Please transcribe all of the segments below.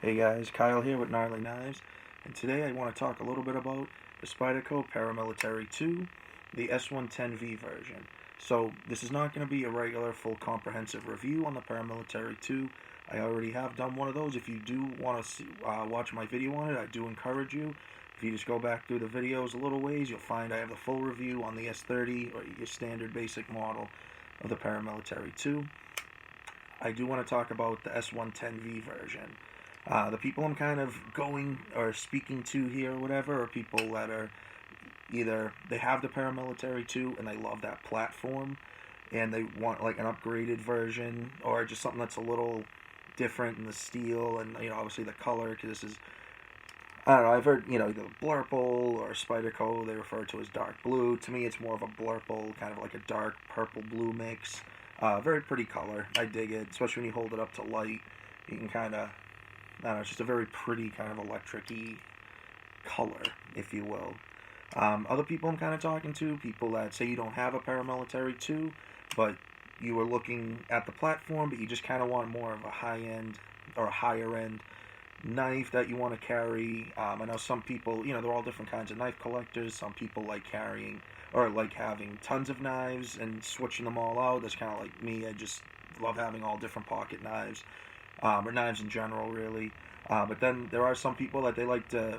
Hey guys, Kyle here with Gnarly Knives, and today I want to talk a little bit about the Spyderco Paramilitary 2, the s110v version. So this is not going to be a regular full comprehensive review on the Paramilitary 2. I already have done one of those. If you do want to watch my video on it, I do encourage you. If you just go back through the videos a little ways, you'll find I have the full review on the S30, or your standard basic model of the Paramilitary 2. I do want to talk about the s110v version. The people I'm kind of going or speaking to here or whatever are people that are either they have the Paramilitary 2 and they love that platform and they want like an upgraded version, or just something that's a little different in the steel and obviously the color, because this is, I don't know, I've heard either blurple or Spyderco they refer to as dark blue. To me it's more of a blurple, kind of like a dark purple blue mix. Very pretty color. I dig it, especially when you hold it up to light. You can kind of, I don't know, it's just a very pretty kind of electric-y color, if you will. Other people I'm kind of talking to, people that say you don't have a Paramilitary 2, but you were looking at the platform, but you just kind of want more of a high-end or a higher-end knife that you want to carry. I know some people, they're all different kinds of knife collectors. Some people like carrying or like having tons of knives and switching them all out. That's kind of like me. I just love having all different pocket knives. Or knives in general, really. But then there are some people that they like to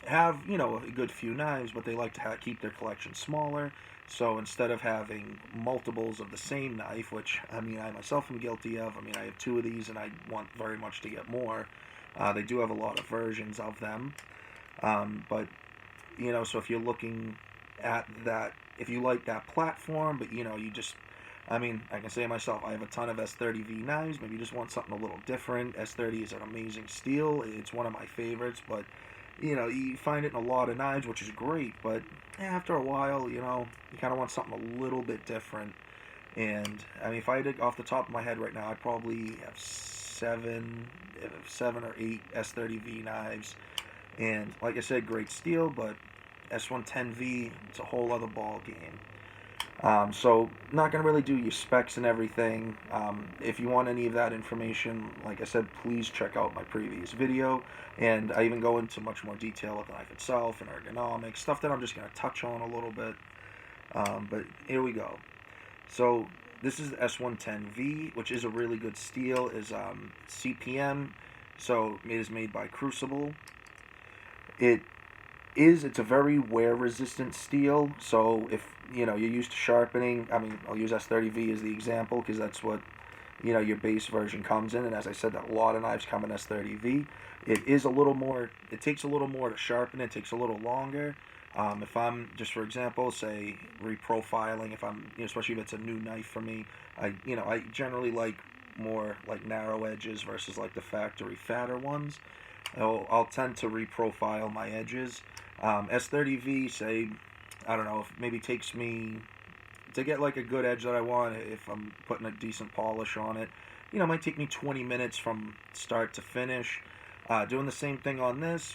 have, a good few knives, but they like to keep their collection smaller. So instead of having multiples of the same knife, which, I myself am guilty of, I have two of these and I want very much to get more. They do have a lot of versions of them. But, so if you're looking at that, if you like that platform, but, you just, I can say myself, I have a ton of S30V knives. Maybe you just want something a little different. S30 is an amazing steel. It's one of my favorites, but, you find it in a lot of knives, which is great, but after a while, you kind of want something a little bit different. And, if I did off the top of my head right now, I'd probably have seven or eight S30V knives. And, like I said, great steel, but S110V, it's a whole other ball game. So not going to really do your specs and everything. If you want any of that information, like I said, please check out my previous video. And I even go into much more detail with the knife itself and ergonomics, stuff that I'm just going to touch on a little bit. But here we go. So this is the S110V, which is a really good steel, is CPM. So it is made by Crucible. It's a very wear resistant steel, so if you're used to sharpening, I'll use S30V as the example because that's what your base version comes in, and as I said, a lot of knives come in S30V. It is a little more, it takes a little more to sharpen, it takes a little longer. If I'm, just for example, say reprofiling, if I'm, especially if it's a new knife for me, I generally like more like narrow edges versus like the factory fatter ones. I'll tend to reprofile my edges. S30V, say, I don't know, if maybe takes me, to get like a good edge that I want, if I'm putting a decent polish on it, it might take me 20 minutes from start to finish. Doing the same thing on this,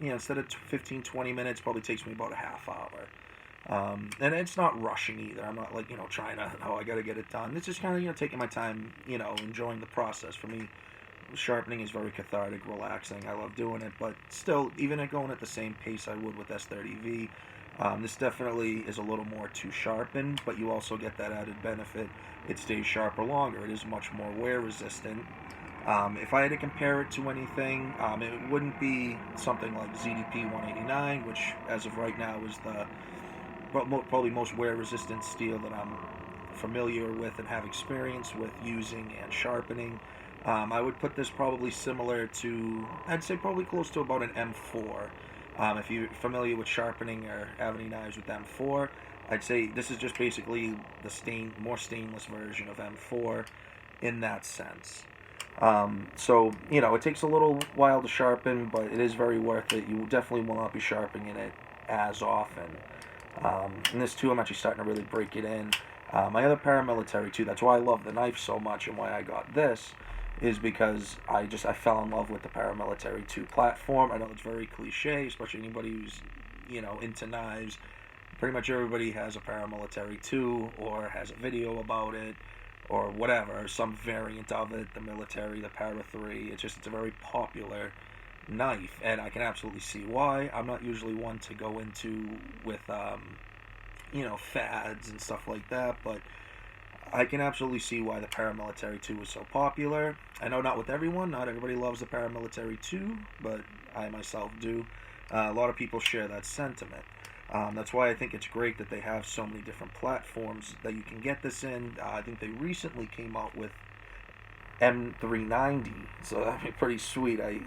instead of 15-20 minutes, probably takes me about a half hour. And it's not rushing either. I'm not like, trying to, I gotta get it done. It's just kind of, taking my time, enjoying the process. For me, sharpening is very cathartic, relaxing. I love doing it, but still, even at going at the same pace I would with S30V, this definitely is a little more to sharpen, but you also get that added benefit. It stays sharper longer. It is much more wear resistant. If I had to compare it to anything, it wouldn't be something like ZDP 189, which as of right now is the probably most wear resistant steel that I'm familiar with and have experience with using and sharpening. I would put this probably similar to, I'd say probably close to about an M4. If you're familiar with sharpening or have any knives with M4, I'd say this is just basically the more stainless version of M4 in that sense. So, it takes a little while to sharpen, but it is very worth it. You definitely will not be sharpening it as often. And this too, I'm actually starting to really break it in. My other Paramilitary too, that's why I love the knife so much and why I got this, is because I fell in love with the Paramilitary 2 platform. I know it's very cliche, especially anybody who's, into knives. Pretty much everybody has a Paramilitary 2 or has a video about it or whatever, some variant of it, the military, the Para 3. It's a very popular knife, and I can absolutely see why. I'm not usually one to go into with fads and stuff like that, but I can absolutely see why the Paramilitary 2 is so popular. I know not with everyone, not everybody loves the Paramilitary 2, but I myself do. A lot of people share that sentiment. That's why I think it's great that they have so many different platforms that you can get this in. I think they recently came out with M390, so that'd be pretty sweet. I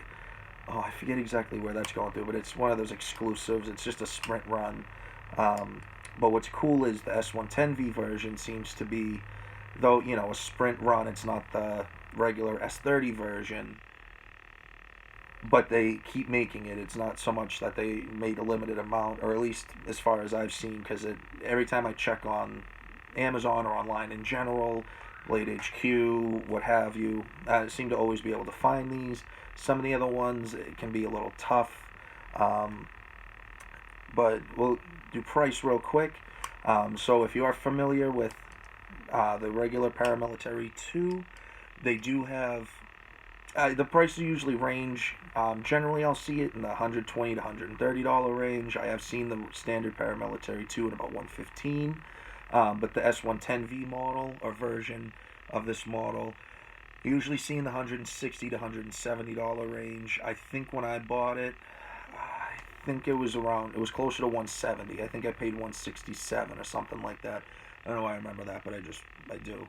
forget exactly where that's going through, but it's one of those exclusives. It's just a sprint run. But what's cool is the s110v version seems to be, though, a sprint run. It's not the regular S30 version, but they keep making it. It's not so much that they made a limited amount, or at least as far as I've seen, because every time I check on Amazon or online in general, Blade HQ, what have you, I seem to always be able to find these. Some of the other ones, it can be a little tough, but we'll do price real quick. So if you are familiar with the regular Paramilitary 2, they do have, the prices usually range, generally I'll see it in the $120 to $130 range. I have seen the standard Paramilitary 2 at about $115, but the S110V model, or version of this model, usually see in the $160 to $170 range. I think when I bought it, I think it was closer to $170. I think I paid $167 or something like that. I don't know why I remember that, but I do.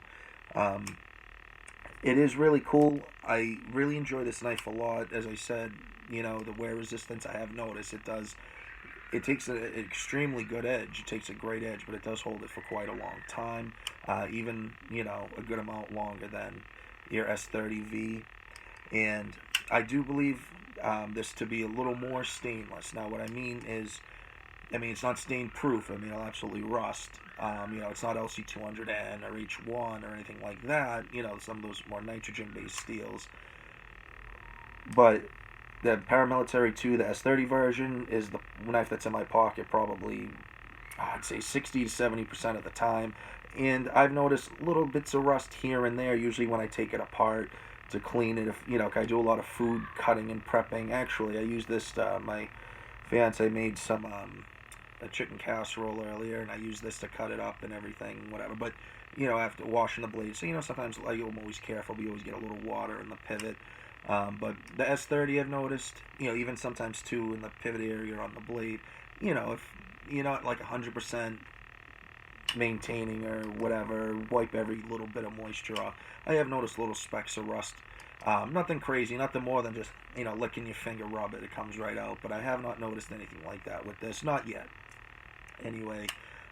It is really cool. I really enjoy this knife a lot. As I said, the wear resistance, I have noticed it takes an extremely good edge. It takes a great edge, but it does hold it for quite a long time. Even, a good amount longer than your S30V. And I do believe this to be a little more stainless. Now, what I mean is, it's not stain proof. It'll absolutely rust. It's not LC200N or H1 or anything like that. Some of those more nitrogen-based steels. But the Paramilitary 2, the S30 version, is the knife that's in my pocket probably, I'd say 60 to 70% of the time. And I've noticed little bits of rust here and there, usually when I take it apart to clean it. If I do a lot of food cutting and prepping. Actually, I used this, my fiance made some a chicken casserole earlier, and I used this to cut it up and everything, whatever. But after washing the blade, so sometimes I'm always careful. We always get a little water in the pivot. But the S30, I've noticed, even sometimes too in the pivot area on the blade, if you're not like 100% maintaining or whatever, wipe every little bit of moisture off. I have noticed little specks of rust. Nothing crazy, nothing more than just, licking your finger, rub it, it comes right out. But I have not noticed anything like that with this, not yet. Anyway,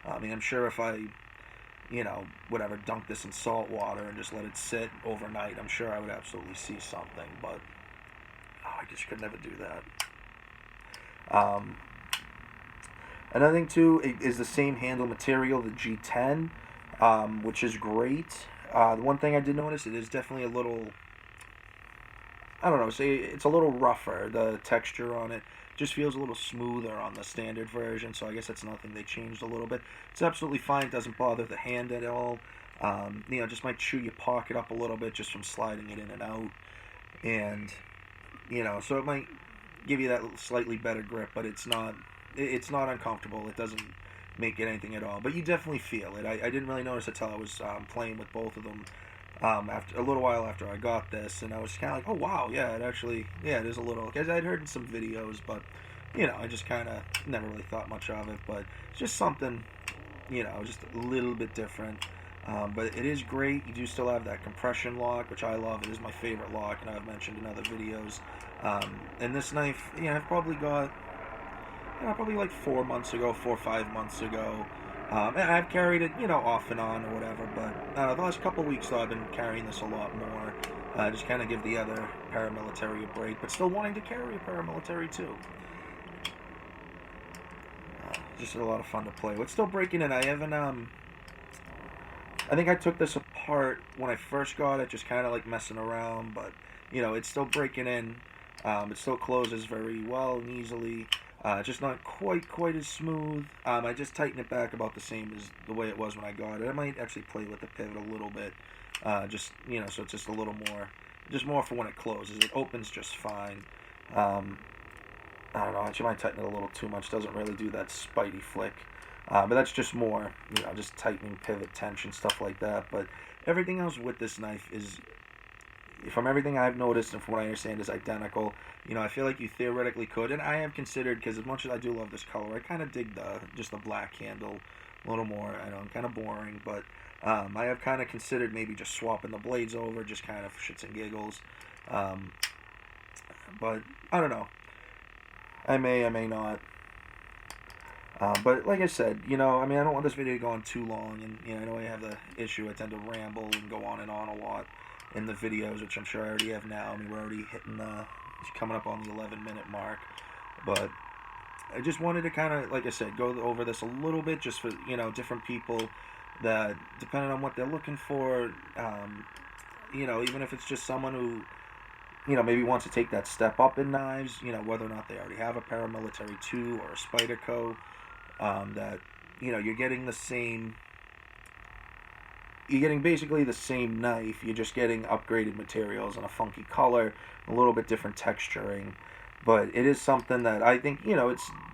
I'm sure if I, dunk this in salt water and just let it sit overnight, I'm sure I would absolutely see something, but I just could never do that. Another thing too is the same handle material, the G10, which is great. The one thing I did notice, it is definitely a little, I don't know, say it's a little rougher. The texture on it just feels a little smoother on the standard version, so I guess that's nothing they changed a little bit. It's absolutely fine. It doesn't bother the hand at all. Just might chew your pocket up a little bit just from sliding it in and out. And, so it might give you that slightly better grip, but it's not uncomfortable. It doesn't make it anything at all. But you definitely feel it. I didn't really notice it until I was playing with both of them after a little while after I got this, and I was kind of like, oh wow, yeah, it is a little, because I'd heard in some videos, but I just kind of never really thought much of it. But it's just something, just a little bit different. But it is great. You do still have that compression lock, which I love. It is my favorite lock, and I've mentioned in other videos. And this knife, I've probably got, probably like 4 or 5 months ago. And I've carried it, off and on or whatever, but the last couple weeks, though, I've been carrying this a lot more. Just kind of give the other Paramilitary a break, but still wanting to carry a Paramilitary too. Just a lot of fun to play with. Still breaking in. I haven't, I think I took this apart when I first got it, just kind of like messing around, but, it's still breaking in. It still closes very well and easily. Just not quite as smooth. I just tightened it back about the same as the way it was when I got it. I might actually play with the pivot a little bit just, so it's just a little more, just more for when it closes. It opens just fine. I don't know, actually might tighten it a little too much. Doesn't really do that spidey flick. But that's just more, just tightening pivot tension, stuff like that. But everything else with this knife is, from everything I've noticed and from what I understand, is identical. I feel like you theoretically could, and I have considered, because as much as I do love this color, I kind of dig just the black handle a little more. I know I'm kind of boring, but I have kind of considered maybe just swapping the blades over, just kind of for shits and giggles. But I don't know. I may not. But like I said, I don't want this video going too long, and I know I have the issue. I tend to ramble and go on and on a lot in the videos, which I'm sure I already have now. We're already coming up on the 11-minute mark. But I just wanted to kind of, like I said, go over this a little bit, just for, different people that, depending on what they're looking for, even if it's just someone who, maybe wants to take that step up in knives, whether or not they already have a Paramilitary 2 or a Spyderco, that, you're getting the same, you're getting basically the same knife, you're just getting upgraded materials and a funky color, a little bit different texturing, but it is something that I think,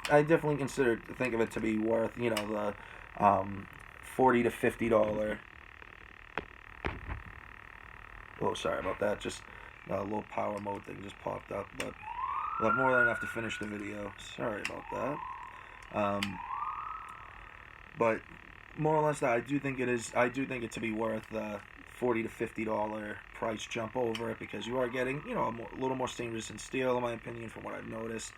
I definitely think of it to be worth, the $40 to $50. Oh, sorry about that, just a little power mode thing just popped up, but we'll have more than enough to finish the video. Sorry about that. But more or less, I do think it to be worth the $40 to $50 price jump over it, because you are getting, a little more stain resistant steel, in my opinion, from what I've noticed.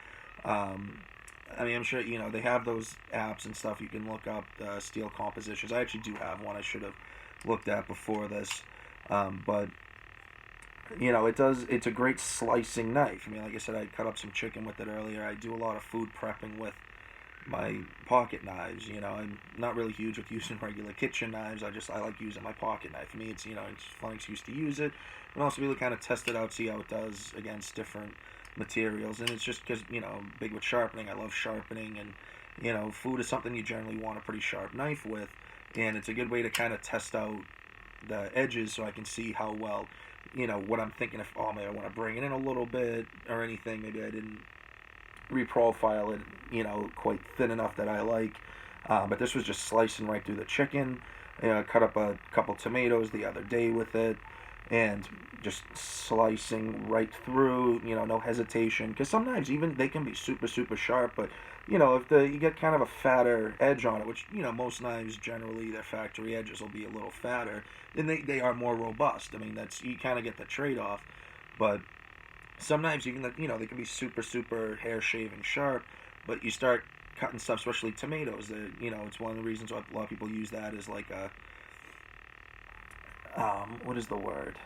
I'm sure, they have those apps and stuff. You can look up steel compositions. I actually do have one I should have looked at before this. But it's a great slicing knife. like I said, I cut up some chicken with it earlier. I do a lot of food prepping with my pocket knives. I'm not really huge with using regular kitchen knives. I like using my pocket knife. For me, it's, it's a fun excuse to use it, and also really kind of test it out, see how it does against different materials. And it's just because, big with sharpening. I love sharpening, and, food is something you generally want a pretty sharp knife with, and it's a good way to kind of test out the edges, so I can see how well, what I'm thinking. If, maybe I want to bring it in a little bit or anything, maybe I didn't reprofile it, quite thin enough that I like. But this was just slicing right through the chicken. I cut up a couple tomatoes the other day with it, and just slicing right through, no hesitation. Because some knives, even, they can be super, super sharp, but, if you get kind of a fatter edge on it, which, most knives, generally, their factory edges will be a little fatter, then they are more robust. You kind of get the trade-off. But some knives, you can, they can be super, super hair-shaving sharp, but you start cutting stuff, especially tomatoes. It's one of the reasons why a lot of people use that as like a, what is the word?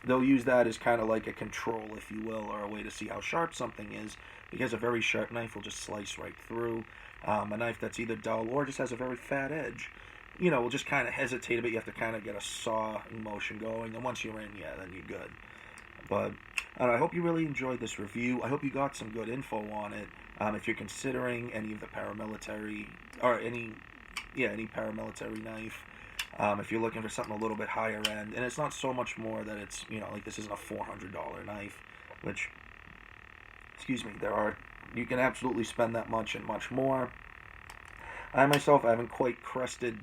They'll use that as kind of like a control, if you will, or a way to see how sharp something is, because a very sharp knife will just slice right through. A knife that's either dull or just has a very fat edge, will just kind of hesitate a bit. You have to kind of get a saw motion going, and once you're in, then you're good. But I hope you really enjoyed this review. I hope you got some good info on it. If you're considering any of the paramilitary, or any paramilitary knife, if you're looking for something a little bit higher end, and it's not so much more that it's, like this isn't a $400 knife, which, excuse me, you can absolutely spend that much and much more. I myself, I haven't quite crested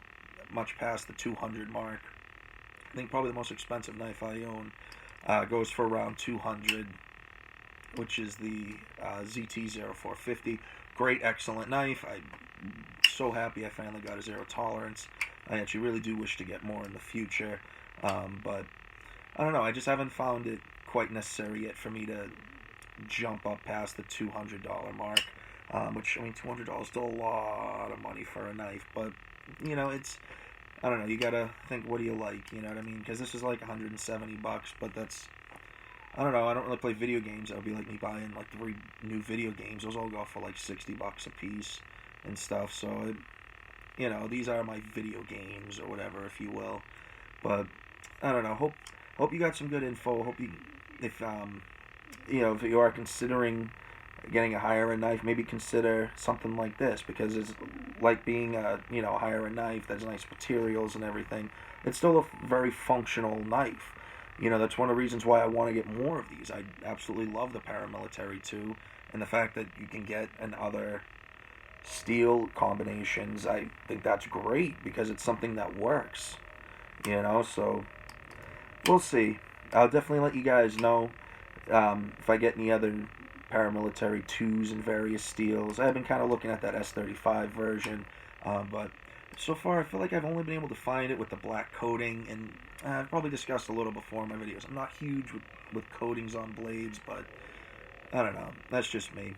much past the 200 mark. I think probably the most expensive knife I own goes for around 200, which is the ZT-0450. Great, excellent knife. I'm so happy I finally got a zero tolerance. I actually really do wish to get more in the future, but I don't know. I just haven't found it quite necessary yet for me to jump up past the $200 mark, which, $200 is still a lot of money for a knife, but, it's, I don't know, you gotta think, what do you like, you know what I mean? Because this is like $170, but that's, I don't know, I don't really play video games. That would be like me buying like 3 new video games. Those all go for like $60 a piece and stuff, so, these are my video games, or whatever, if you will. But, I don't know, hope you got some good info. Hope you, if you are considering getting a higher end knife, maybe consider something like this, because it's like being a higher end knife that's nice materials and everything. It's still a very functional knife. That's one of the reasons why I want to get more of these. I absolutely love the Paramilitary 2, and the fact that you can get in other steel combinations. I think that's great because it's something that works. So we'll see. I'll definitely let you guys know if I get any other Paramilitary 2s in various steels. I've been kind of looking at that S35 version, but so far I feel like I've only been able to find it with the black coating, and I've probably discussed a little before in my videos. I'm not huge with coatings on blades, but I don't know. That's just me.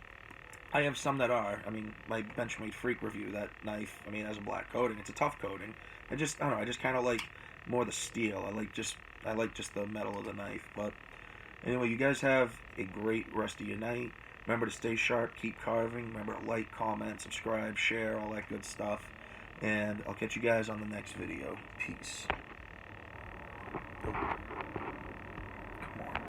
I have some that are. I mean, my Benchmade Freak review, that knife, has a black coating. It's a tough coating. I don't know, I just kind of like more the steel. I like just the metal of the knife. But anyway, you guys have a great rest of your night. Remember to stay sharp, keep carving. Remember to like, comment, subscribe, share, all that good stuff. And I'll catch you guys on the next video. Peace.